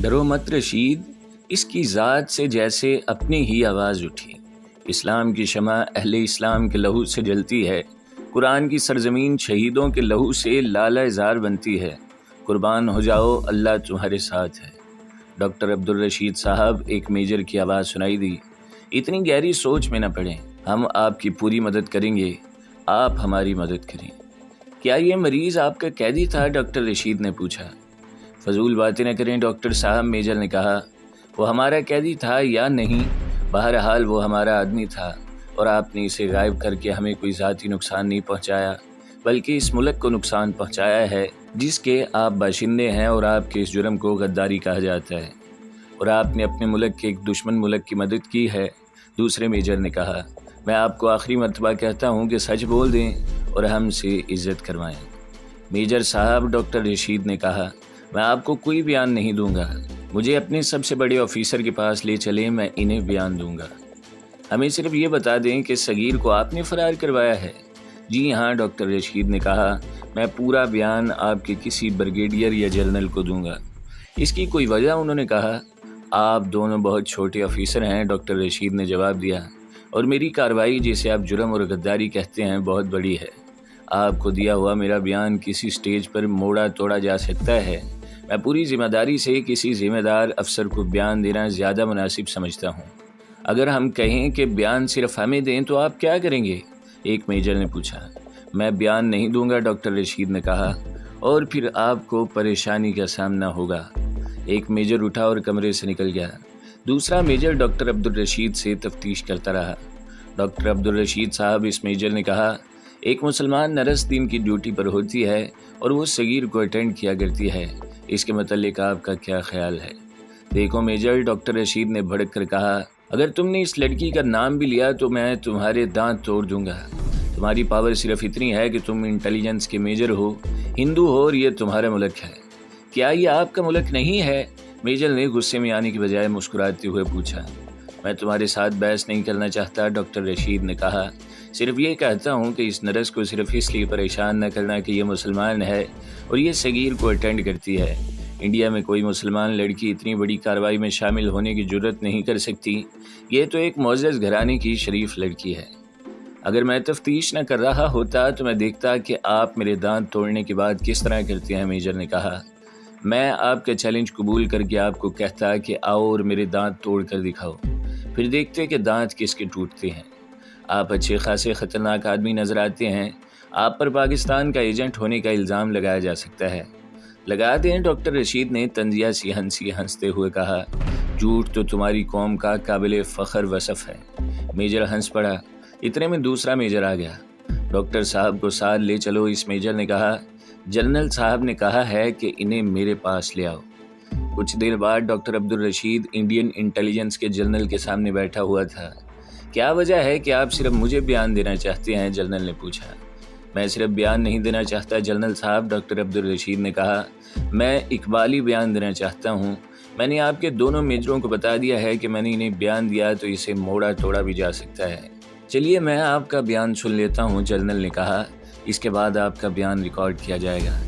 ڈرو مت رشید، اس کی ذات سے جیسے اپنی ہی آواز اٹھی۔ اسلام کی شمع اہل اسلام کے لہو سے جلتی ہے، قرآن کی سرزمین شہیدوں کے لہو سے لالہ زار بنتی ہے۔ قربان ہو جاؤ، اللہ تمہارے ساتھ ہے۔ ڈاکٹر عبدالرشید صاحب، ایک میجر کی آواز سنائی دی۔ اتنی گہری سوچ میں نہ پڑیں، ہم آپ کی پوری مدد کریں گے، آپ ہماری مدد کریں۔ کیا یہ مریض آپ کا قیدی تھا؟ ڈاکٹر رشید نے پوچھا۔ فضول باتیں نہ کریں ڈاکٹر صاحب، میجر نے کہا۔ وہ ہمارا قیدی تھا یا نہیں، بہرحال وہ ہمارا آدمی تھا، اور آپ نے اسے غائب کر کے ہمیں کوئی ذاتی نقصان نہیں پہنچایا، بلکہ اس ملک کو نقصان پہنچایا ہے جس کے آپ باشندے ہیں، اور آپ کے اس جرم کو غداری کہا جاتا ہے، اور آپ نے اپنے ملک کے ایک دشمن ملک کی مدد کی ہے۔ دوسرے میجر نے کہا۔ میں آپ کو آخری مرتبہ کہتا ہوں کہ سچ بول دیں اور ہم سے عزت کروائیں۔ میجر صاحب، ڈاکٹر رشید نے کہا، میں آپ کو کوئی بیان نہیں دوں گا، مجھے اپنے سب سے بڑے آفیسر کے پاس لے چلیں، میں انہیں بیان دوں گا۔ ہمیں صرف یہ بتا دیں کہ صغیر کو آپ نے فرار کروایا ہے۔ جی ہاں، ڈاکٹر رشید نے کہا، میں پورا بیان آپ کے کسی بریگیڈیئر یا جنرل کو دوں گا۔ اس کی کوئی وجہ؟ انہوں نے کہا۔ آپ دونوں بہت چھوٹے آفیسر ہیں، ڈاکٹر رشید نے جواب دیا، اور میری کارروائی جسے آپ جرم اور غداری کہتے ہیں بہت بڑی ہے۔ آپ کو دیا ہوا میرا بیان کسی سٹیج پر موڑا توڑا جا سکتا ہے۔ میں پوری ذمہ داری سے کسی ذمہ دار افسر کو بیان دینا زیادہ مناسب سمجھتا ہوں۔ اگر ہم کہیں کہ بیان صرف ہمیں دیں تو آپ کیا کریں گے؟ ایک میجر نے پوچھا۔ میں بیان نہیں دوں گا، ڈاکٹر رشید نے کہا، اور پھر آپ کو پریشانی کا سامنا ہوگا۔ ایک میجر اٹھا اور کمرے سے نکل گیا۔ دوسرا میجر ڈاکٹر عبدالرشید سے تفتیش کرتا رہا۔ ڈاکٹر عبدالرشید صاحب، اس میجر نے کہا، ایک مسلمان نرس دن کی ڈیوٹی پر ہوتی ہے اور وہ صغیر کو اٹینڈ کیا کرتی ہے، اس کے متعلق آپ کا کیا خیال ہے؟ دیکھو میجر، ڈاکٹر رشید نے بھڑک کر کہا، اگر تم نے اس لڑکی کا نام بھی لیا تو میں تمہارے دانت توڑ دوں گا۔ تمہاری پاور صرف اتنی ہے کہ تم انٹیلیجنس کے میجر ہو، ہندو ہو، اور یہ تمہارا ملک ہے۔ کیا یہ آپ کا ملک نہیں ہے؟ میجر نے غصے میں آنے کی بجائے مسکراتے ہوئے پوچھا۔ میں تمہارے ساتھ بحث نہیں کرنا چاہتا، ڈاکٹر رشید نے کہا، صرف یہ کہتا ہوں کہ اس نرس کو صرف اس لیے پریشان نہ کرنا کہ یہ مسلمان ہے اور یہ صغیر کو اٹینڈ کرتی ہے۔ انڈیا میں کوئی مسلمان لڑکی اتنی بڑی کارروائی میں شامل ہونے کی جرت نہیں کر سکتی۔ یہ تو ایک معزز گھرانے کی شریف لڑکی ہے۔ اگر میں تفتیش نہ کر رہا ہوتا تو میں دیکھتا کہ آپ میرے دانت توڑنے کے بعد کس طرح کرتے ہیں، میجر نے کہا۔ میں آپ کا چیلنج قبول کر کے آپ کو کہتا کہ آؤ اور میرے دانت توڑ کر دکھاؤ، پھر دیکھتے کہ دانت کس کے ٹوٹتے ہیں۔ آپ اچھے خاصے خطرناک آدمی نظر آتے ہیں، آپ پر پاکستان کا ایجنٹ ہونے کا الزام لگایا جا سکتا ہے۔ لگا دیں، ڈاکٹر رشید نے طنزیہ سی ہنستے ہوئے کہا، جھوٹ تو تمہاری قوم کا قابل فخر وصف ہے۔ میجر ہنس پڑا۔ اتنے میں دوسرا میجر آ گیا۔ ڈاکٹر صاحب کو ساتھ لے چلو، اس میجر نے کہا۔ جنرل صاحب نے کہا ہے کہ انہیں میرے پاس لے آؤ۔ کچھ دیر بعد ڈاکٹر عبدالرشید انڈین انٹیلیجنس کے جنرل کے سامنے بیٹھا ہوا تھا۔ کیا وجہ ہے کہ آپ صرف مجھے بیان دینا چاہتے ہیں؟ جنرل نے پوچھا۔ میں صرف بیان نہیں دینا چاہتا جنرل صاحب، ڈاکٹر عبدالرشید نے کہا، میں اقبالی بیان دینا چاہتا ہوں۔ میں نے آپ کے دونوں میجروں کو بتا دیا ہے کہ میں نے انہیں بیان دیا تو اسے موڑا توڑا بھی جا سکتا ہے۔ چلیے میں آپ کا بیان سن لیتا ہوں، جنرل نے کہا، اس کے بعد آپ کا بیان ریکارڈ کیا جائے گا۔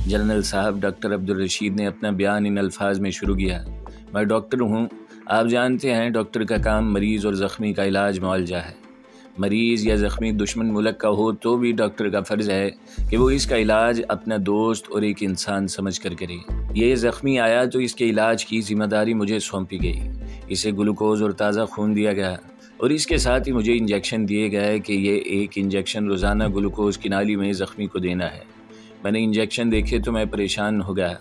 جنرل صاحب، ڈاکٹر عبدالرشید نے اپنا بیان ان الفاظ میں شروع کیا۔ میں ڈاکٹر ہوں، آپ جانتے ہیں ڈاکٹر کا کام مریض اور زخمی کا علاج معالجہ ہے۔ مریض یا زخمی دشمن ملک کا ہو تو بھی ڈاکٹر کا فرض ہے کہ وہ اس کا علاج اپنا دوست اور ایک انسان سمجھ کر کرے۔ یہ زخمی آیا تو اس کے علاج کی ذمہ داری مجھے سونپی گئی۔ اسے گلوکوز اور تازہ خون دیا گیا، اور اس کے ساتھ ہی مجھے انجیکشن دیے گئے کہ یہ ایک انجیکشن روزانہ گلوکوز کی نالی میں زخمی کو دینا ہے۔ میں نے انجیکشن دیکھے تو میں پریشان ہو گیا۔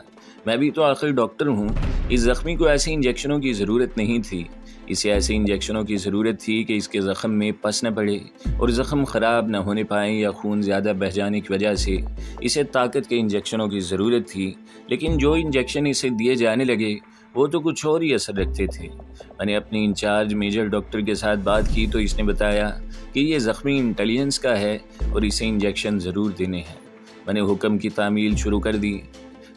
میں بھی تو آخر ڈاکٹر ہوں۔ اس زخمی کو ایسے انجیکشنوں کی ضرورت نہیں تھی، اسے ایسے انجیکشنوں کی ضرورت تھی کہ اس کے زخم میں پس نہ پڑے اور زخم خراب نہ ہونے پائیں، یا خون زیادہ بہہ جانے کی وجہ سے اسے طاقت کے انجیکشنوں کی ضرورت تھی، لیکن جو انجیکشن اسے دیے جانے لگے وہ تو کچھ اور ہی اثر رکھتے تھے۔ میں نے اپنی انچارج میجر ڈاکٹر کے ساتھ بات کی تو اس نے بتایا کہ یہ زخمی انٹیلیجنس کا ہے اور اسے انجیکشن ضرور دینے ہیں۔ میں نے حکم کی تعمیل شروع کر دی،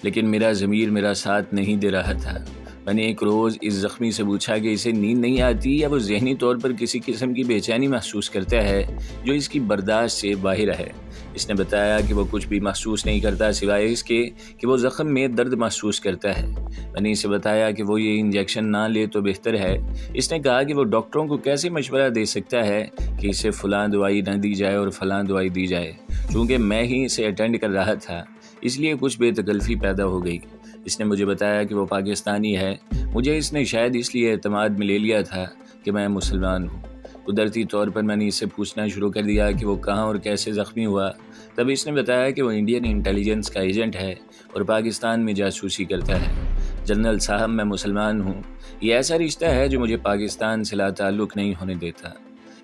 لیکن میرا ضمیر میرا ساتھ نہیں دے رہا تھا۔ میں نے ایک روز اس زخمی سے پوچھا کہ اسے نیند نہیں آتی یا وہ ذہنی طور پر کسی قسم کی بے چینی محسوس کرتا ہے جو اس کی برداشت سے باہر ہے۔ اس نے بتایا کہ وہ کچھ بھی محسوس نہیں کرتا سوائے اس کے کہ وہ زخم میں درد محسوس کرتا ہے۔ میں نے اسے بتایا کہ وہ یہ انجیکشن نہ لے تو بہتر ہے۔ اس نے کہا کہ وہ ڈاکٹروں کو کیسے مشورہ دے سکتا ہے کہ اسے فلاں دوائی نہ دی جائے اور فلاں دوائی دی جائے۔ چونکہ میں ہی اسے اٹینڈ کر رہا تھا اس لیے کچھ بے تکلفی پیدا ہو گئی۔ اس نے مجھے بتایا کہ وہ پاکستانی ہے۔ مجھے اس نے شاید اس لیے اعتماد میں لے لیا تھا کہ میں مسلمان ہوں۔ قدرتی طور پر میں نے اس سے پوچھنا شروع کر دیا کہ وہ کہاں اور کیسے زخمی ہوا۔ تب اس نے بتایا کہ وہ انڈین انٹیلیجنس کا ایجنٹ ہے اور پاکستان میں جاسوسی کرتا ہے۔ جنرل صاحب، میں مسلمان ہوں۔ یہ ایسا رشتہ ہے جو مجھے پاکستان سے لا تعلق نہیں ہونے دیتا۔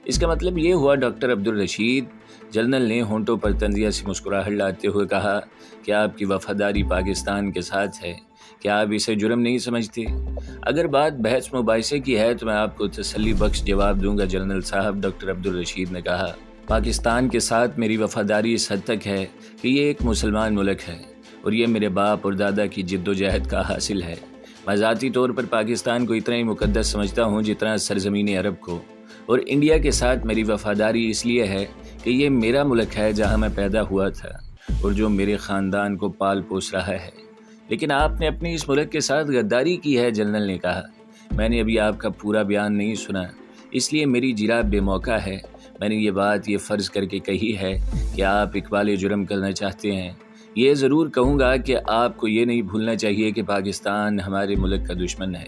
اس کا مطلب یہ ہوا ڈاکٹر عبدالرشید، جنرل نے ہونٹوں پر تنزیہ سے مسکراہٹ لاتے ہوئے کہا کہ آپ کی وفاداری پاکستان کے ساتھ ہے۔ کیا آپ اسے جرم نہیں سمجھتے؟ اگر بات بحث مباحثے کی ہے تو میں آپ کو تسلی بخش جواب دوں گا جنرل صاحب، ڈاکٹر عبدالرشید نے کہا۔ پاکستان کے ساتھ میری وفاداری اس حد تک ہے کہ یہ ایک مسلمان ملک ہے اور یہ میرے باپ اور دادا کی جد و جہد کا حاصل ہے۔ میں ذاتی طور پر پاکستان کو اتنا ہی مقدس سمجھتا ہوں جتنا سرزمین عرب کو، اور انڈیا کے ساتھ میری وفاداری اس لیے ہے کہ یہ میرا ملک ہے جہاں میں پیدا ہوا تھا اور جو میرے خاندان کو پال پوس رہا ہے۔ لیکن آپ نے اپنی اس ملک کے ساتھ غداری کی ہے، جنرل نے کہا۔ میں نے ابھی آپ کا پورا بیان نہیں سنا، اس لیے میری جرات بے موقع ہے۔ میں نے یہ بات یہ فرض کر کے کہی ہے کہ آپ اقبال جرم کرنا چاہتے ہیں۔ یہ ضرور کہوں گا کہ آپ کو یہ نہیں بھولنا چاہیے کہ پاکستان ہمارے ملک کا دشمن ہے۔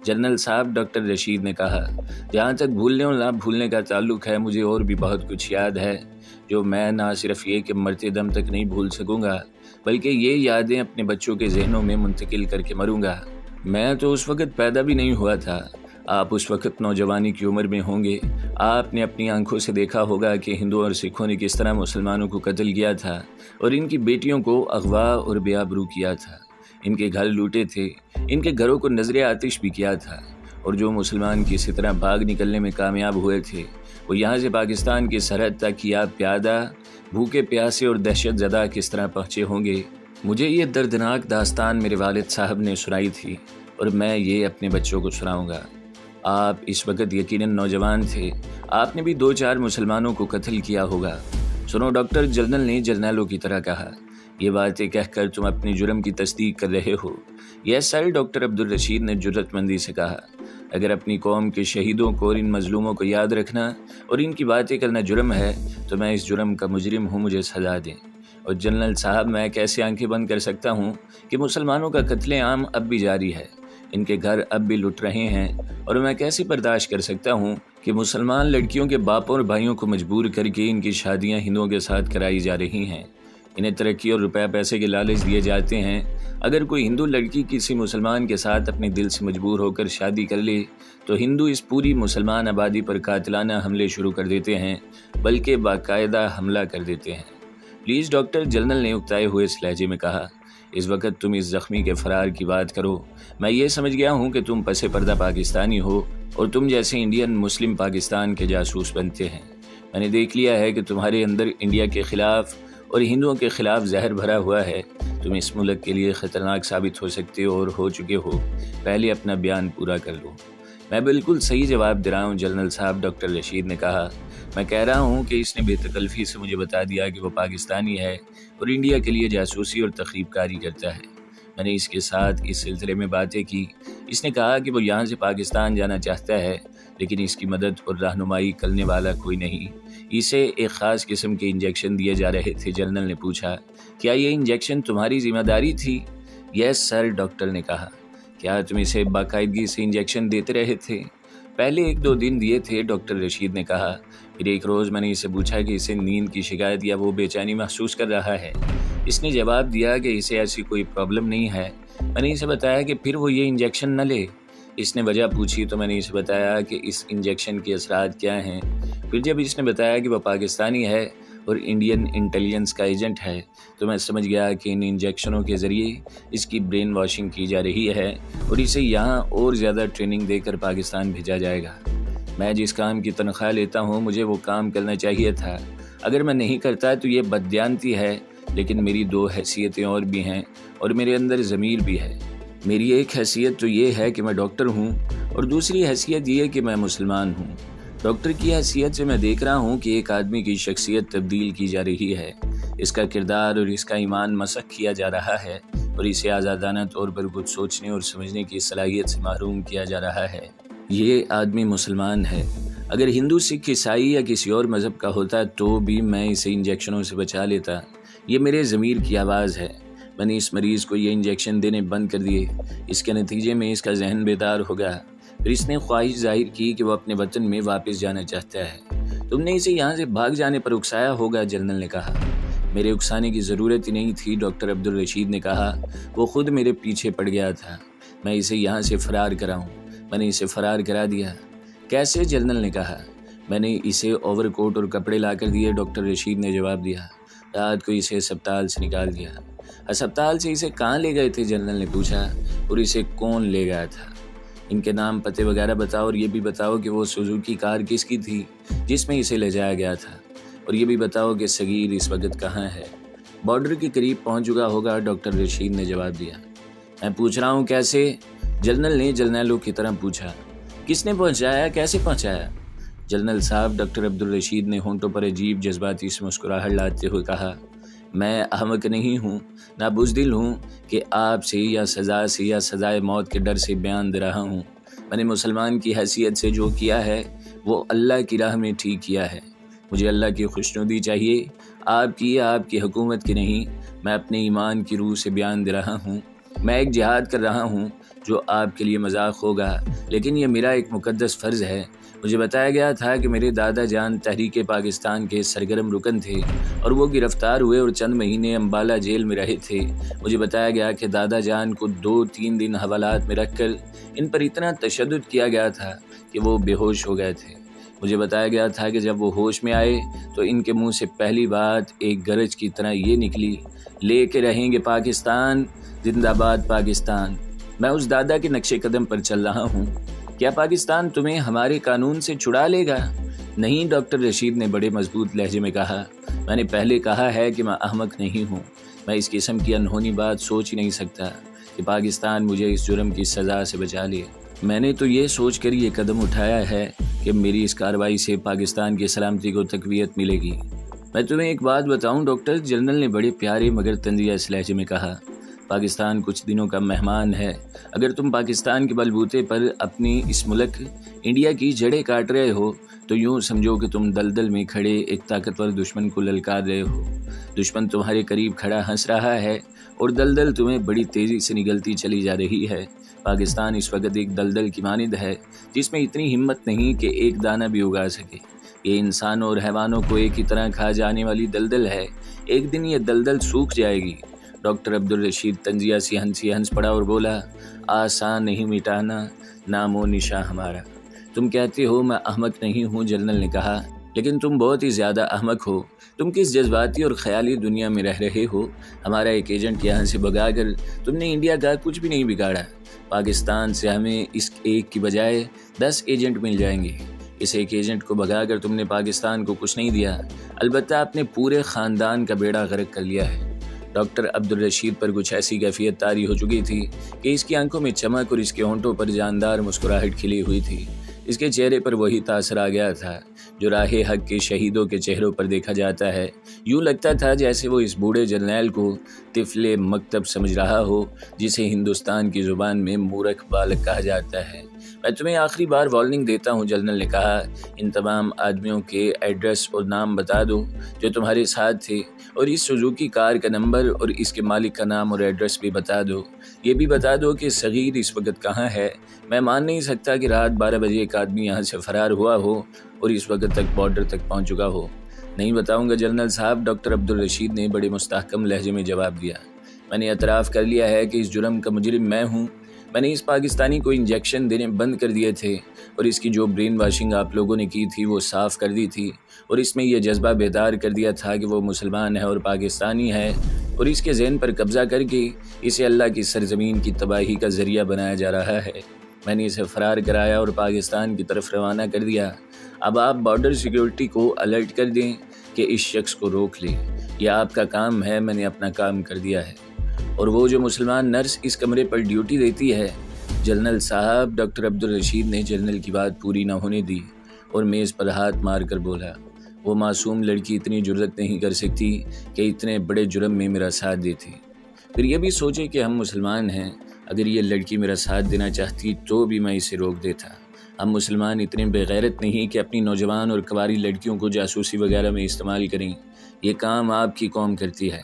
جنرل صاحب، ڈاکٹر رشید نے کہا، جہاں تک بھولنے اور نہ بھولنے کا تعلق ہے، مجھے اور بھی بہت کچھ یاد ہے جو میں نہ صرف یہ کہ مرتے دم تک نہیں بھول سکوں گا، بلکہ یہ یادیں اپنے بچوں کے ذہنوں میں منتقل کر کے مروں گا۔ میں تو اس وقت پیدا بھی نہیں ہوا تھا، آپ اس وقت نوجوانی کی عمر میں ہوں گے۔ آپ نے اپنی آنکھوں سے دیکھا ہوگا کہ ہندوؤں اور سکھوں نے کس طرح مسلمانوں کو قتل کیا تھا اور ان کی بیٹیوں کو اغوا اور بے آبرو کیا تھا، ان کے گھر لوٹے تھے، ان کے گھروں کو نظر آتش بھی کیا تھا، اور جو مسلمان کسی طرح بھاگ نکلنے میں کامیاب ہوئے تھے وہ یہاں سے پاکستان کی سرحد تک یا پیادہ بھوکے پیاسے اور دہشت زدہ کس طرح پہنچے ہوں گے۔ مجھے یہ دردناک داستان میرے والد صاحب نے سنائی تھی اور میں یہ اپنے بچوں کو سناؤں گا۔ آپ اس وقت یقیناً نوجوان تھے، آپ نے بھی 2-4 مسلمانوں کو قتل کیا ہوگا۔ سنو ڈاکٹر، جنرل نے جرنیلوں کی طرح کہا، یہ باتیں کہہ کر تم اپنے جرم کی تصدیق کر رہے ہو۔ یس سر، ڈاکٹر عبدالرشید نے جرات مندی سے کہا، اگر اپنی قوم کے شہیدوں کو اور ان مظلوموں کو یاد رکھنا اور ان کی باتیں کرنا جرم ہے تو میں اس جرم کا مجرم ہوں، مجھے سزا دیں۔ اور جنرل صاحب، میں کیسے آنکھیں بند کر سکتا ہوں کہ مسلمانوں کا قتل عام اب بھی جاری ہے، ان کے گھر اب بھی لٹ رہے ہیں، اور میں کیسے برداشت کر سکتا ہوں کہ مسلمان لڑکیوں کے باپوں اور بھائیوں کو مجبور کر کے ان کی شادیاں ہندوؤں کے ساتھ کرائی جا رہی ہیں، انہیں ترقی اور روپے پیسے کے لالچ دیے جاتے ہیں۔ اگر کوئی ہندو لڑکی کسی مسلمان کے ساتھ اپنے دل سے مجبور ہو کر شادی کر لے تو ہندو اس پوری مسلمان آبادی پر قاتلانہ حملے شروع کر دیتے ہیں، بلکہ باقاعدہ حملہ کر دیتے ہیں۔ پلیز ڈاکٹر، جنرل نے اکتائے ہوئے اس لہجے میں کہا، اس وقت تم اس زخمی کے فرار کی بات کرو۔ میں یہ سمجھ گیا ہوں کہ تم پس پردہ پاکستانی ہو اور تم جیسے انڈین مسلم پاکستان کے جاسوس بنتے ہیں۔ میں نے دیکھ لیا ہے کہ تمہارے اندر انڈیا کے خلاف اور ہندوؤں کے خلاف زہر بھرا ہوا ہے۔ تم اس ملک کے لیے خطرناک ثابت ہو سکتے ہو اور ہو چکے ہو۔ پہلے اپنا بیان پورا کر لو۔ میں بالکل صحیح جواب دے رہا ہوں جنرل صاحب، ڈاکٹر رشید نے کہا۔ میں کہہ رہا ہوں کہ اس نے بے تکلفی سے مجھے بتا دیا کہ وہ پاکستانی ہے اور انڈیا کے لیے جاسوسی اور تخریب کاری کرتا ہے۔ میں نے اس کے ساتھ اس سلسلے میں باتیں کی۔ اس نے کہا کہ وہ یہاں سے پاکستان جانا چاہتا ہے، لیکن اس کی مدد اور رہنمائی کرنے والا کوئی نہیں۔ اسے ایک خاص قسم کے انجیکشن دیے جا رہے تھے۔ جنرل نے پوچھا، کیا یہ انجیکشن تمہاری ذمہ داری تھی؟ یس سر، ڈاکٹر نے کہا۔ کیا تم اسے باقاعدگی سے انجیکشن دیتے رہے تھے؟ پہلے 1-2 دن دیے تھے، ڈاکٹر رشید نے کہا۔ پھر ایک روز میں نے اسے پوچھا کہ اسے نیند کی شکایت یا وہ بے چینی محسوس کر رہا ہے۔ اس نے جواب دیا کہ اسے ایسی کوئی پرابلم نہیں ہے۔ میں نے اسے بتایا کہ پھر وہ یہ انجیکشن نہ لے۔ اس نے وجہ پوچھی تو میں نے اسے بتایا کہ اس انجیکشن کے اثرات کیا ہیں۔ پھر جب اس نے بتایا کہ وہ پاکستانی ہے اور انڈین انٹیلیجنس کا ایجنٹ ہے تو میں سمجھ گیا کہ ان انجیکشنوں کے ذریعے اس کی برین واشنگ کی جا رہی ہے اور اسے یہاں اور زیادہ ٹریننگ دے کر پاکستان بھیجا جائے گا۔ میں جس کام کی تنخواہ لیتا ہوں مجھے وہ کام کرنا چاہیے تھا۔ اگر میں نہیں کرتا تو یہ بددیانتی ہے، لیکن میری 2 حیثیتیں اور بھی ہیں اور میرے اندر ضمیر بھی ہے۔ میری ایک حیثیت تو یہ ہے کہ میں ڈاکٹر ہوں اور دوسری حیثیت یہ کہ میں مسلمان ہوں۔ ڈاکٹر کی حیثیت سے میں دیکھ رہا ہوں کہ ایک آدمی کی شخصیت تبدیل کی جا رہی ہے، اس کا کردار اور اس کا ایمان مسخ کیا جا رہا ہے اور اسے آزادانہ طور پر کچھ سوچنے اور سمجھنے کی صلاحیت سے محروم کیا جا رہا ہے۔ یہ آدمی مسلمان ہے، اگر ہندو، سکھ، عیسائی یا کسی اور مذہب کا ہوتا تو بھی میں اسے انجیکشنوں سے بچا لیتا۔ یہ میرے ضمیر کی آواز ہے۔ میں نے اس مریض کو یہ انجیکشن دینے بند کر دیے، اس کے نتیجے میں اس کا ذہن بیدار ہوگا، پھر اس نے خواہش ظاہر کی کہ وہ اپنے وطن میں واپس جانا چاہتا ہے۔ تم نے اسے یہاں سے بھاگ جانے پر اکسایا ہوگا، جنرل نے کہا۔ میرے اکسانے کی ضرورت ہی نہیں تھی، ڈاکٹر عبدالرشید نے کہا، وہ خود میرے پیچھے پڑ گیا تھا، میں اسے یہاں سے فرار کراؤں۔ میں نے اسے فرار کرا دیا۔ کیسے؟ جنرل نے کہا۔ میں نے اسے اوور کوٹ اور کپڑے لا کر دیے، ڈاکٹر رشید نے جواب دیا۔ رات کو اسے ہسپتال سے نکال دیا۔ ہسپتال سے اسے کہاں لے گئے تھے؟ جنرل نے پوچھا۔ اور اسے کون لے گیا تھا؟ ان کے نام، پتے وغیرہ بتاؤ، اور یہ بھی بتاؤ کہ وہ سوزوکی کار کس کی تھی جس میں اسے لے جایا گیا تھا، اور یہ بھی بتاؤ کہ صغیر اس وقت کہاں ہے۔ بارڈر کے قریب پہنچ چکا ہوگا، ڈاکٹر رشید نے جواب دیا۔ میں پوچھ رہا ہوں کیسے؟ جنرل نے جرنیلوں کی طرح پوچھا۔ کس نے پہنچایا؟ کیسے پہنچایا؟ جنرل صاحب، ڈاکٹر عبدالرشید نے ہونٹوں پر عجیب جذباتی سے مسکراہٹ لاتے ہوئے کہا، میں احمق نہیں ہوں، نہ بزدل ہوں کہ آپ سے یا سزا سے یا سزائے موت کے ڈر سے بیان دے رہا ہوں۔ میں نے مسلمان کی حیثیت سے جو کیا ہے وہ اللہ کی راہ میں ٹھیک کیا ہے۔ مجھے اللہ کی خوشنودی چاہیے، آپ کی حکومت کی نہیں۔ میں اپنے ایمان کی روح سے بیان دے رہا ہوں۔ میں ایک جہاد کر رہا ہوں جو آپ کے لیے مذاق ہوگا، لیکن یہ میرا ایک مقدس فرض ہے۔ مجھے بتایا گیا تھا کہ میرے دادا جان تحریک پاکستان کے سرگرم رکن تھے اور وہ گرفتار ہوئے اور چند مہینے امبالہ جیل میں رہے تھے۔ مجھے بتایا گیا کہ دادا جان کو 2-3 دن حوالات میں رکھ کر ان پر اتنا تشدد کیا گیا تھا کہ وہ بے ہوش ہو گئے تھے۔ مجھے بتایا گیا تھا کہ جب وہ ہوش میں آئے تو ان کے منہ سے پہلی بات ایک گرج کی طرح یہ نکلی، لے کے رہیں گے پاکستان، زندہ باد پاکستان۔ میں اس دادا کے نقش قدم پر چل رہا ہوں۔ کیا پاکستان تمہیں ہمارے قانون سے چھڑا لے گا؟ نہیں، ڈاکٹر رشید نے بڑے مضبوط لہجے میں کہا۔ میں نے پہلے کہا ہے کہ میں احمق نہیں ہوں۔ میں اس قسم کی انہونی بات سوچ ہی نہیں سکتا کہ پاکستان مجھے اس جرم کی سزا سے بچا لے۔ میں نے تو یہ سوچ کر یہ قدم اٹھایا ہے کہ میری اس کارروائی سے پاکستان کی سلامتی کو تقویت ملے گی۔ میں تمہیں ایک بات بتاؤں ڈاکٹر، جنرل نے بڑے پیارے مگر طنزیہ لہجے میں کہا، پاکستان کچھ دنوں کا مہمان ہے۔ اگر تم پاکستان کے بلبوتے پر اپنی اس ملک انڈیا کی جڑیں کاٹ رہے ہو تو یوں سمجھو کہ تم دلدل میں کھڑے ایک طاقتور دشمن کو للکار رہے ہو۔ دشمن تمہارے قریب کھڑا ہنس رہا ہے اور دلدل تمہیں بڑی تیزی سے نگلتی چلی جا رہی ہے۔ پاکستان اس وقت ایک دلدل کی مانند ہے جس میں اتنی ہمت نہیں کہ ایک دانہ بھی اگا سکے۔ یہ انسانوں اور حیوانوں کو ایک ہی طرح کھا جانے والی دلدل ہے۔ ایک دن یہ دلدل سوکھ جائے گی۔ ڈاکٹر عبدالرشید طنزیہ سی ہنس پڑا اور بولا، آسان نہیں مٹانا نام و نشاں ہمارا۔ تم کہتے ہو میں احمق نہیں ہوں، جنرل نے کہا، لیکن تم بہت ہی زیادہ احمق ہو۔ تم کس جذباتی اور خیالی دنیا میں رہ رہے ہو؟ ہمارا ایک ایجنٹ یہاں سے بھگا کر تم نے انڈیا کا کچھ بھی نہیں بگاڑا۔ پاکستان سے ہمیں اس ایک کی بجائے 10 ایجنٹ مل جائیں گے۔ اس ایک ایجنٹ کو بھگا کر تم نے پاکستان کو کچھ نہیں دیا، البتہ اپنے پورے خاندان کا بیڑا غرق کر لیا ہے۔ ڈاکٹر عبدالرشید پر کچھ ایسی کیفیت طاری ہو چکی تھی کہ اس کی آنکھوں میں چمک اور اس کے ہونٹوں پر جاندار مسکراہٹ کھلی ہوئی تھی۔ اس کے چہرے پر وہی تاثر آ گیا تھا جو راہ حق کے شہیدوں کے چہروں پر دیکھا جاتا ہے۔ یوں لگتا تھا جیسے وہ اس بوڑھے جرنیل کو طفل مکتب سمجھ رہا ہو، جسے ہندوستان کی زبان میں مورکھ بالغ کہا جاتا ہے۔ میں تمہیں آخری بار وارننگ دیتا ہوں، جنرل نے کہا، ان تمام آدمیوں کے ایڈریس اور نام بتا دو جو تمہارے ساتھ تھے، اور اس سوزوکی کار کا نمبر اور اس کے مالک کا نام اور ایڈریس بھی بتا دو۔ یہ بھی بتا دو کہ صغیر اس وقت کہاں ہے۔ میں مان نہیں سکتا کہ رات 12 بجے ایک آدمی یہاں سے فرار ہوا ہو اور اس وقت تک بارڈر تک پہنچ چکا ہو۔ نہیں بتاؤں گا جنرل صاحب، ڈاکٹر عبدالرشید نے بڑے مستحکم لہجے میں جواب دیا۔ میں نے اعتراف کر لیا ہے کہ اس جرم کا مجرم میں ہوں۔ میں نے اس پاکستانی کو انجیکشن دینے بند کر دیے تھے اور اس کی جو برین واشنگ آپ لوگوں نے کی تھی وہ صاف کر دی تھی، اور اس میں یہ جذبہ بیدار کر دیا تھا کہ وہ مسلمان ہے اور پاکستانی ہے، اور اس کے ذہن پر قبضہ کر کے اسے اللہ کی سرزمین کی تباہی کا ذریعہ بنایا جا رہا ہے۔ میں نے اسے فرار کرایا اور پاکستان کی طرف روانہ کر دیا۔ اب آپ بارڈر سیکیورٹی کو الرٹ کر دیں کہ اس شخص کو روک لیں۔ یہ آپ کا کام ہے، میں نے اپنا کام کر دیا ہے۔ اور وہ جو مسلمان نرس اس کمرے پر ڈیوٹی دیتی ہے، جنرل صاحب، ڈاکٹر عبدالرشید نے جنرل کی بات پوری نہ ہونے دی اور میز پر ہاتھ مار کر بولا، وہ معصوم لڑکی اتنی جرأت نہیں کر سکتی کہ اتنے بڑے جرم میں میرا ساتھ دیتی۔ پھر یہ بھی سوچے کہ ہم مسلمان ہیں، اگر یہ لڑکی میرا ساتھ دینا چاہتی تو بھی میں اسے روک دیتا۔ ہم مسلمان اتنے بے غیرت نہیں کہ اپنی نوجوان اور کنواری لڑکیوں کو جاسوسی وغیرہ میں استعمال کریں۔ یہ کام آپ کی قوم کرتی ہے۔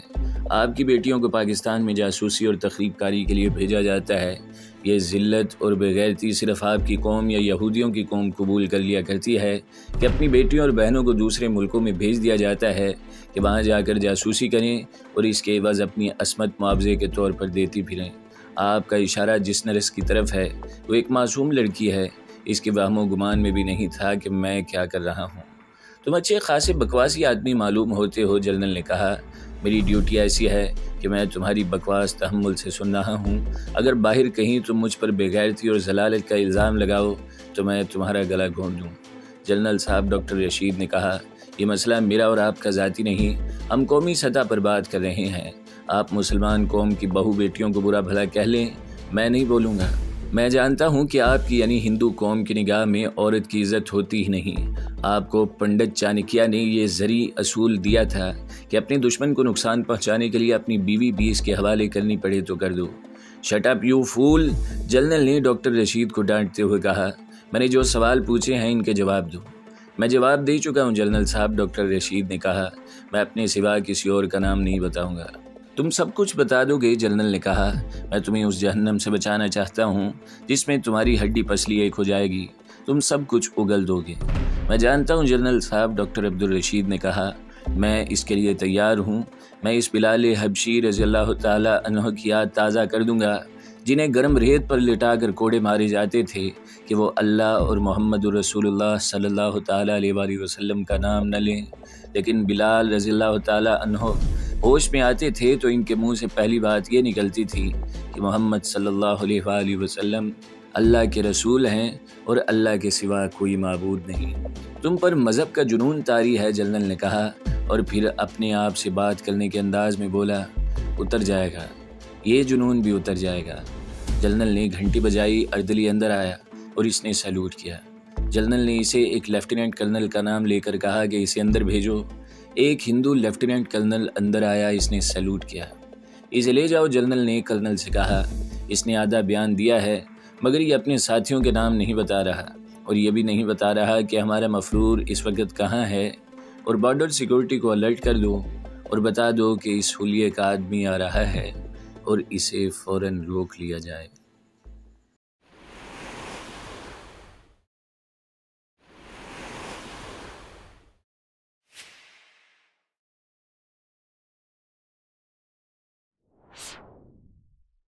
آپ کی بیٹیوں کو پاکستان میں جاسوسی اور تخریب کاری کے لیے بھیجا جاتا ہے۔ یہ ذلت اور بے غیرتی صرف آپ کی قوم یا یہودیوں کی قوم قبول کر لیا کرتی ہے کہ اپنی بیٹیوں اور بہنوں کو دوسرے ملکوں میں بھیج دیا جاتا ہے کہ وہاں جا کر جاسوسی کریں اور اس کے عوض اپنی عصمت معاوضے کے طور پر دیتی پھریں۔ آپ کا اشارہ جس نرس کی طرف ہے وہ ایک معصوم لڑکی ہے، اس کے وہم و گمان میں بھی نہیں تھا کہ میں کیا کر رہا ہوں۔ تم اچھے خاصے بکواسی آدمی معلوم ہوتے ہو، جنرل نے کہا۔ میری ڈیوٹی ایسی ہے کہ میں تمہاری بکواس تحمل سے سن رہا ہوں۔ اگر باہر کہیں تم مجھ پر بے غیرتی اور ضلالت کا الزام لگاؤ تو میں تمہارا گلا گھونٹ دوں۔ جنرل صاحب، ڈاکٹر رشید نے کہا، یہ مسئلہ میرا اور آپ کا ذاتی نہیں، ہم قومی سطح پر بات کر رہے ہیں۔ آپ مسلمان قوم کی بہو بیٹیوں کو برا بھلا کہہ لیں، میں نہیں بولوں گا۔ میں جانتا ہوں کہ آپ کی یعنی ہندو قوم کی نگاہ میں عورت کی عزت ہوتی ہی نہیں۔ آپ کو پنڈت چانکیہ نے یہ زرعی اصول دیا تھا کہ اپنے دشمن کو نقصان پہنچانے کے لیے اپنی بیوی بھی اس کے حوالے کرنی پڑے تو کر دو۔ Shut up you fool, general نے ڈاکٹر رشید کو ڈانٹتے ہوئے کہا۔ میں نے جو سوال پوچھے ہیں ان کے جواب دو۔ میں جواب دے چکا ہوں جنرل صاحب، ڈاکٹر رشید نے کہا۔ میں اپنے سوا کسی اور کا نام نہیں بتاؤں گا۔ تم سب کچھ بتا دو گے، جنرل نے کہا۔ میں تمہیں اس جہنم سے بچانا چاہتا ہوں جس میں تمہاری ہڈی پسلی ایک ہو جائے گی، تم سب کچھ اگل دو گے۔ میں جانتا ہوں جنرل صاحب، ڈاکٹر عبدالرشید نے کہا۔ میں اس کے لیے تیار ہوں۔ میں اس بلال حبشی رضی اللہ تعالی عنہ کی یاد تازہ کر دوں گا جنہیں گرم ریت پر لٹا کر کوڑے مارے جاتے تھے کہ وہ اللہ اور محمد رسول اللہ صلی اللہ تعالی علیہ وآلہ وسلم کا نام نہ لیں، لیکن بلال رضی اللہ تعالی عنہ ہوش میں آتے تھے تو ان کے منہ سے پہلی بات یہ نکلتی تھی کہ محمد صلی اللہ علیہ وآلہ وسلم اللہ کے رسول ہیں اور اللہ کے سوا کوئی معبود نہیں۔ تم پر مذہب کا جنون طاری ہے، جنرل نے کہا، اور پھر اپنے آپ سے بات کرنے کے انداز میں بولا، اتر جائے گا، یہ جنون بھی اتر جائے گا۔ جنرل نے گھنٹی بجائی، اردلی اندر آیا اور اس نے سیلوٹ کیا۔ جنرل نے اسے ایک لیفٹیننٹ کرنل کا نام لے کر کہا کہ اسے اندر بھیجو۔ ایک ہندو لیفٹیننٹ کرنل اندر آیا، اس نے سیلوٹ کیا۔ اسے لے جاؤ، جنرل نے کرنل سے کہا۔ اس نے آدھا بیان دیا ہے مگر یہ اپنے ساتھیوں کے نام نہیں بتا رہا اور یہ بھی نہیں بتا رہا کہ ہمارا مفرور اس وقت کہاں ہے، اور بارڈر سیکورٹی کو الرٹ کر دو اور بتا دو کہ اس حلیے کا آدمی آ رہا ہے اور اسے فوراً روک لیا جائے۔